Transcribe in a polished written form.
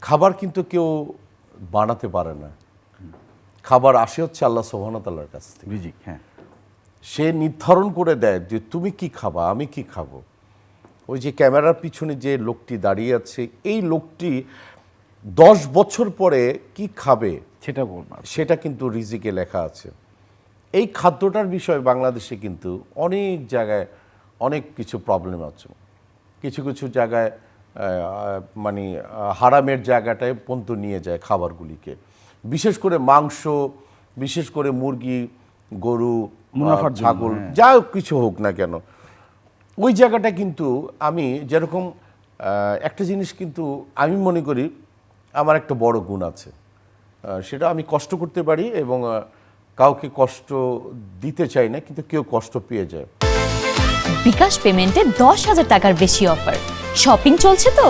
খাবার কিন্তু কেউ বানাতে পারে না। খাবার আসে হচ্ছে আল্লাহ সুবহানাহু ওয়া তাআলার কাছ থেকে। রিজিক, হ্যাঁ। সে নির্ধারণ করে দেয় যে তুমি কি খাবা, আমি কি খাবো। ওই যে ক্যামেরার পিছনে যে লোকটি দাঁড়িয়ে আছে, এই লোকটি 10 বছর পরে কি খাবে সেটা বলবো। সেটা কিন্তু রিজিকে লেখা আছে। এই খাদ্যটার বিষয়ে বাংলাদেশে কিন্তু অনেক জায়গায় অনেক কিছু প্রবলেম আছে। কিছু কিছু জায়গায় মানে হারামের জায়গাটায় পর্যন্ত নিয়ে যায় খাবারগুলিকে, বিশেষ করে মাংস, বিশেষ করে মুরগি, গরু, মুনাফার জন্য, ছাগল, হ্যাঁ। যা কিছু হোক না কেন, ওই জায়গাটা কিন্তু আমি যেরকম একটা জিনিস কিন্তু আমি মনে করি আমার একটা বড় গুণ আছে, সেটা আমি কষ্ট করতে পারি এবং কাউকে কষ্ট দিতে চাই না, কিন্তু কেউ কষ্ট পেয়ে যায়। বিকাশ পেমেন্টে 10,000 টাকার বেশি অফার, শপিং চলছে তো।